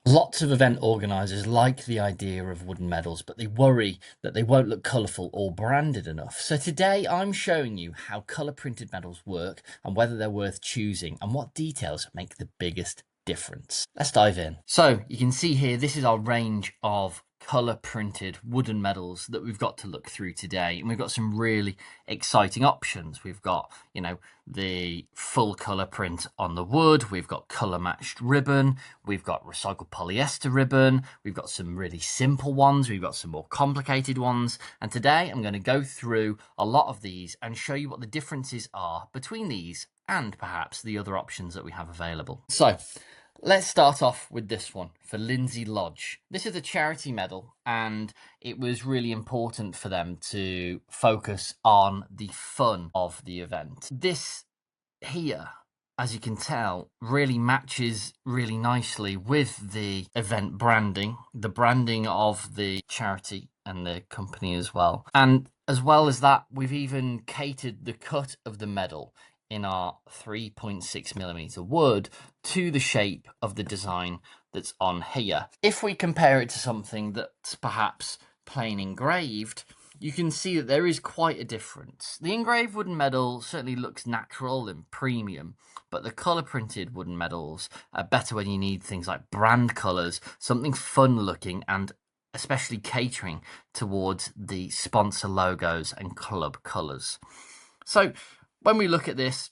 Lots of event organisers like the idea of wooden medals, but they worry that they won't look colourful or branded enough. So today I'm showing you how colour printed medals work and whether they're worth choosing and what details make the biggest difference. Let's dive in. So you can see here, this is our range of colour printed wooden medals that we've got to look through today, and we've got some really exciting options. We've got, the full colour print on the wood, we've got colour matched ribbon, we've got recycled polyester ribbon, we've got some really simple ones, we've got some more complicated ones, and today I'm going to go through a lot of these and show you what the differences are between these and perhaps the other options that we have available. So let's start off with this one for Lindsay Lodge. This is a charity medal, and it was really important for them to focus on the fun of the event. This here, as you can tell, really matches really nicely with the event branding, the branding of the charity and the company as well. And as well as that, we've even catered the cut of the medal in our 3.6mm wood to the shape of the design that's on here. If we compare it to something that's perhaps plain engraved, you can see that there is quite a difference. The engraved wooden medal certainly looks natural and premium, but the colour printed wooden medals are better when you need things like brand colours, something fun looking, and especially catering towards the sponsor logos and club colours. So when we look at this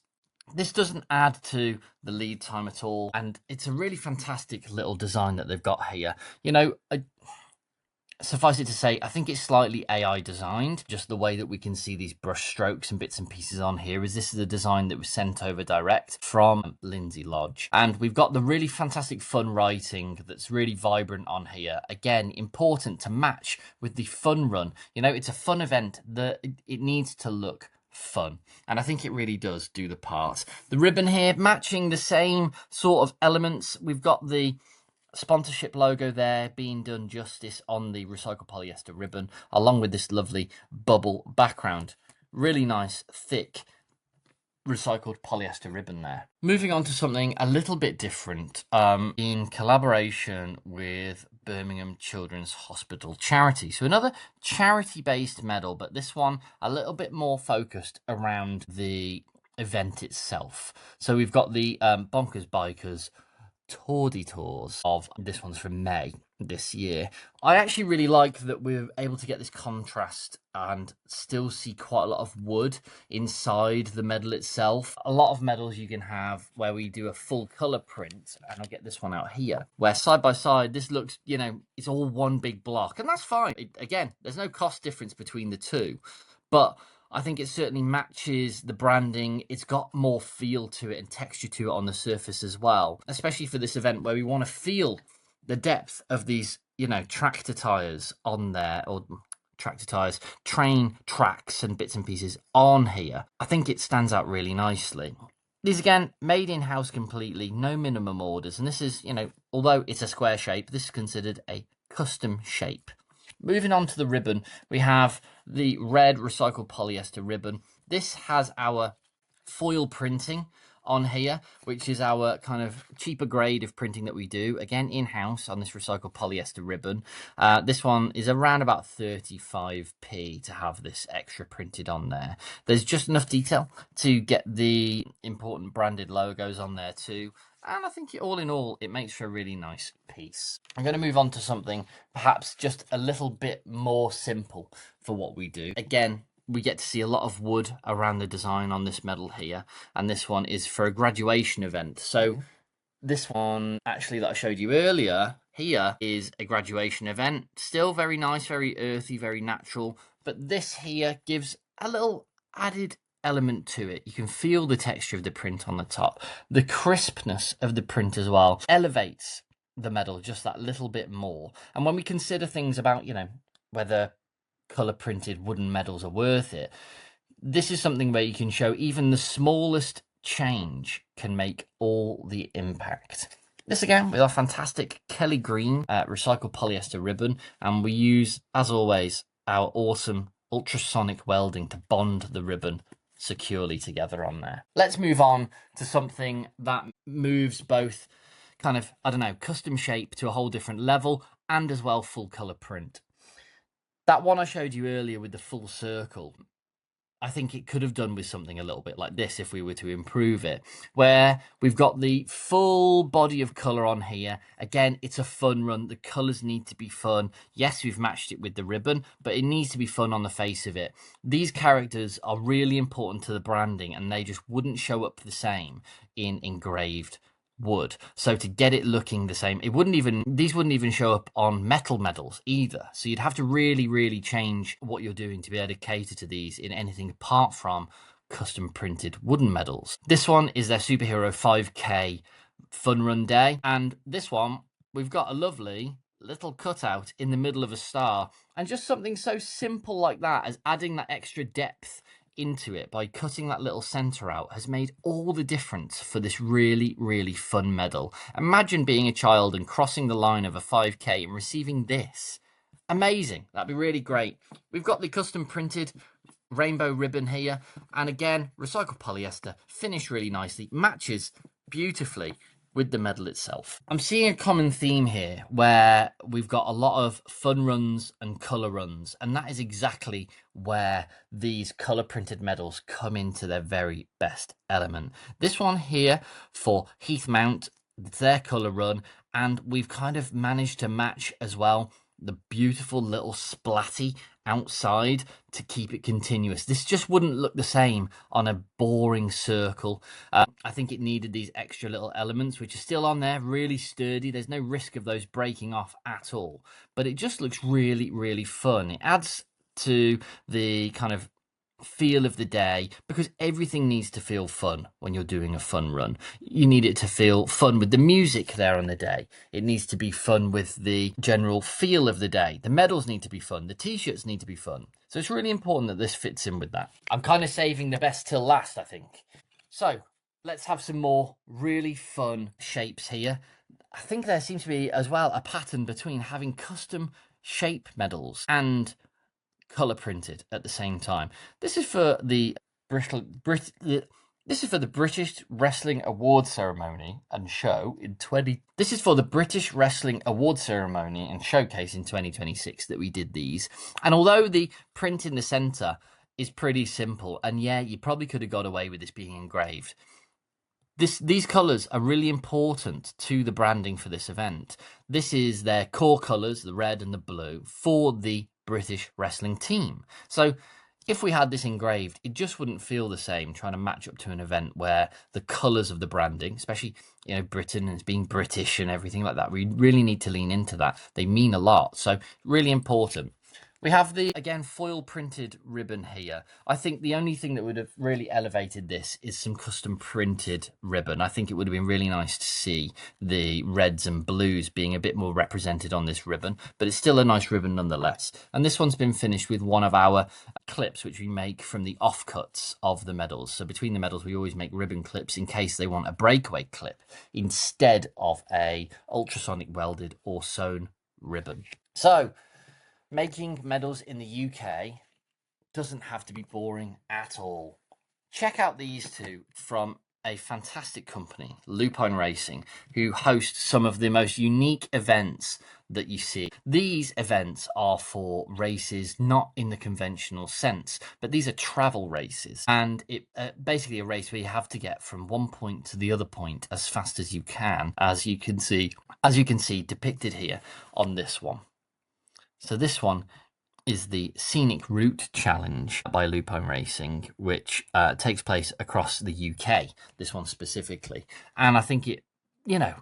doesn't add to the lead time at all, and it's a really fantastic little design that they've got here. Suffice it to say, I think it's slightly AI designed, just the way that we can see these brush strokes and bits and pieces on here, as this is a design that was sent over direct from Lindsay Lodge. And we've got the really fantastic fun writing that's really vibrant on here. Again, important to match with the fun run. It's a fun event that it needs to look fun, and I think it really does do the part. The ribbon here matching the same sort of elements. We've got the sponsorship logo there being done justice on the recycled polyester ribbon, along with this lovely bubble background. Really nice, thick recycled polyester ribbon there. Moving on to something a little bit different, in collaboration with Birmingham Children's Hospital charity. So another charity-based medal, but this one a little bit more focused around the event itself. So we've got the Bonkers Bikers Tour de Tours of this one's from May this year. I actually really like that we're able to get this contrast and still see quite a lot of wood inside the medal itself. A lot of medals you can have where we do a full color print, and I'll get this one out here, where side by side this looks, it's all one big block, and that's fine. Again, there's no cost difference between the two, but I think it certainly matches the branding. It's got more feel to it and texture to it on the surface as well, especially for this event where we want to feel the depth of these, tractor tires on there, or tractor tires, train tracks and bits and pieces on here. I think it stands out really nicely. These, again, made in-house completely, no minimum orders. And this is, although it's a square shape, this is considered a custom shape. Moving on to the ribbon, we have the red recycled polyester ribbon. This has our foil printing on here, which is our kind of cheaper grade of printing that we do, again in-house on this recycled polyester ribbon. This one is around about 35p to have this extra printed on there. There's just enough detail to get the important branded logos on there too, and I think all in all it makes for a really nice piece. I'm going to move on to something perhaps just a little bit more simple for what we do. Again, we get to see a lot of wood around the design on this medal here, and this one is for a graduation event. So this one actually that I showed you earlier here is a graduation event. Still very nice, very earthy, very natural, but this here gives a little added element to it. You can feel the texture of the print on the top. The crispness of the print as well elevates the medal just that little bit more. And when we consider things about, whether colour printed wooden medals are worth it, this is something where you can show even the smallest change can make all the impact. This again with our fantastic Kelly Green recycled polyester ribbon, and we use, as always, our awesome ultrasonic welding to bond the ribbon securely together on there. Let's move on to something that moves both kind of, I don't know, custom shape to a whole different level, and as well full color print. That one I showed you earlier with the full circle, I think it could have done with something a little bit like this if we were to improve it, where we've got the full body of colour on here. Again, it's a fun run. The colours need to be fun. Yes, we've matched it with the ribbon, but it needs to be fun on the face of it. These characters are really important to the branding, and they just wouldn't show up the same in engraved wood. So to get it looking the same, these wouldn't even show up on metal medals either. So you'd have to really change what you're doing to be able to cater to these in anything apart from custom printed wooden medals. This one is their superhero 5K fun run day, and this one we've got a lovely little cutout in the middle of a star, and just something so simple like that as adding that extra depth into it by cutting that little center out has made all the difference for this really fun medal. Imagine being a child and crossing the line of a 5K and receiving this. Amazing. That'd be really great. We've got the custom printed rainbow ribbon here, and again, recycled polyester, finished really nicely, matches beautifully with the medal itself. I'm seeing a common theme here where we've got a lot of fun runs and colour runs, and that is exactly where these colour printed medals come into their very best element. This one here for Heath Mount, it's their colour run, and we've kind of managed to match as well the beautiful little splatty outside to keep it continuous. This just wouldn't look the same on a boring circle. I think it needed these extra little elements, which are still on there, really sturdy. There's no risk of those breaking off at all, but it just looks really fun. It adds to the kind of feel of the day, because everything needs to feel fun when you're doing a fun run. You need it to feel fun with the music there on the day. It needs to be fun with the general feel of the day. The medals need to be fun. The t-shirts need to be fun. So it's really important that this fits in with that. I'm kind of saving the best till last, I think. So let's have some more really fun shapes here. I think there seems to be as well a pattern between having custom shape medals and color printed at the same time. This is for the British Wrestling Award Ceremony and Show in This is for the British Wrestling Award Ceremony and Showcase in 2026 that we did these. And although the print in the center is pretty simple, and yeah, you probably could have got away with this being engraved, these colours are really important to the branding for this event. This is their core colours, the red and the blue, for the British wrestling team. So if we had this engraved, it just wouldn't feel the same trying to match up to an event where the colours of the branding, especially, you know, Britain and being British and everything like that, we really need to lean into that. They mean a lot. So really important. We have the, again, foil printed ribbon here. I think the only thing that would have really elevated this is some custom printed ribbon. I think it would have been really nice to see the reds and blues being a bit more represented on this ribbon, but it's still a nice ribbon nonetheless. And this one's been finished with one of our clips, which we make from the offcuts of the medals. So between the medals, we always make ribbon clips in case they want a breakaway clip instead of a ultrasonic welded or sewn ribbon. So making medals in the UK doesn't have to be boring at all. Check out these two from a fantastic company, Lupine Racing, who host some of the most unique events that you see. These events are for races not in the conventional sense, but these are travel races, and it basically a race where you have to get from one point to the other point as fast as you can, as you can see depicted here on this one. So this one is the Scenic Route Challenge by Lupine Racing, which takes place across the UK, this one specifically. And I think it, you know,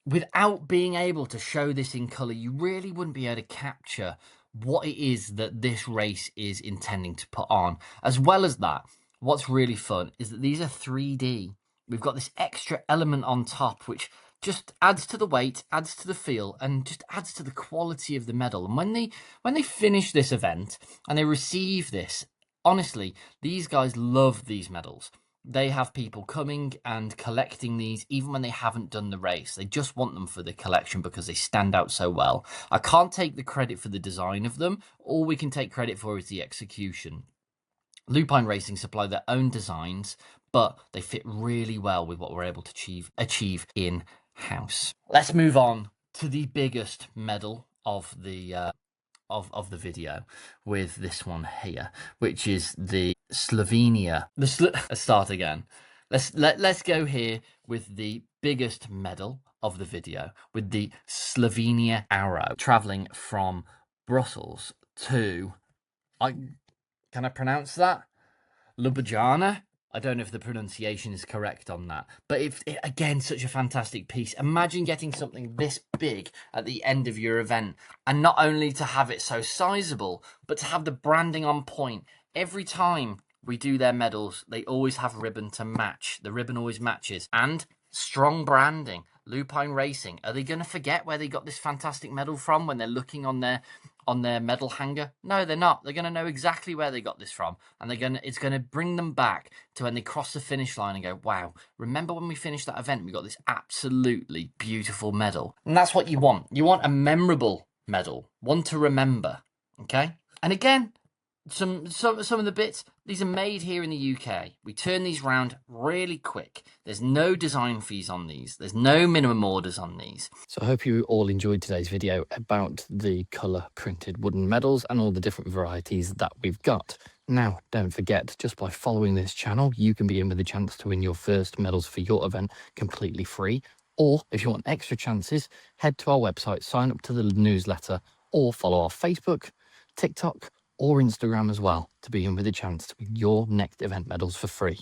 without being able to show this in colour, you really wouldn't be able to capture what it is that this race is intending to put on. As well as that, what's really fun is that these are 3D. We've got this extra element on top, which just adds to the weight, adds to the feel, and just adds to the quality of the medal. And when they finish this event and they receive this, honestly, these guys love these medals. They have people coming and collecting these even when they haven't done the race. They just want them for the collection because they stand out so well. I can't take the credit for the design of them. All we can take credit for is the execution. Lupine Racing supply their own designs, but they fit really well with what we're able to achieve in house. Let's move on to the biggest medal of the of the video, with this one here, which is the Slovenia. Let's start again. Let's go here with the biggest medal of the video, with the Slovenia arrow, traveling from Brussels to, can I pronounce that? Ljubljana. I don't know if the pronunciation is correct on that, but again, such a fantastic piece. Imagine getting something this big at the end of your event, and not only to have it so sizable, but to have the branding on point. Every time we do their medals, they always have ribbon to match. The ribbon always matches, and strong branding. Lupine Racing, are they going to forget where they got this fantastic medal from when they're looking on their medal hanger? No, they're not. They're going to know exactly where they got this from, and it's going to bring them back to when they cross the finish line and go, wow, remember when we finished that event, we got this absolutely beautiful medal. And that's what you want. You want a memorable medal, one to remember, okay? And again, some of the bits, these are made here in the UK. We turn these round really quick. There's no design fees on these. There's no minimum orders on these. So I hope you all enjoyed today's video about the colour printed wooden medals and all the different varieties that we've got. Now, don't forget, just by following this channel, you can be in with a chance to win your first medals for your event completely free. Or if you want extra chances, head to our website, sign up to the newsletter, or follow our Facebook, TikTok, or Instagram as well to be in with a chance to win your next event medals for free.